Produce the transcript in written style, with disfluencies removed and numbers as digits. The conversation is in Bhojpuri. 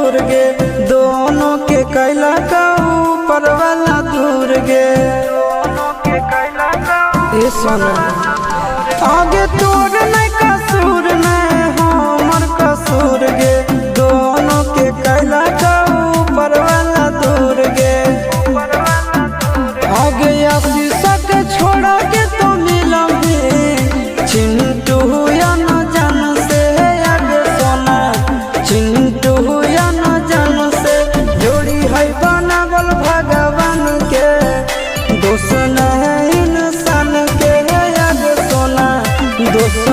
दूर गे दोनों के कैला का ऊपर वाला दूर गे ए सोना आगे तोर नहीं कसूर नहीं हमर कसूर गे दोनों के कैला का ऊपर वाला दूर गे आगे शीशा के छोड़ा के तो मिलोगे चिंटू या न जान से आगे सोना चिंटू या न जान से जोड़ी है बनावल भगवान के दोस्त नहीं इंसान के आगे सोना दोस्त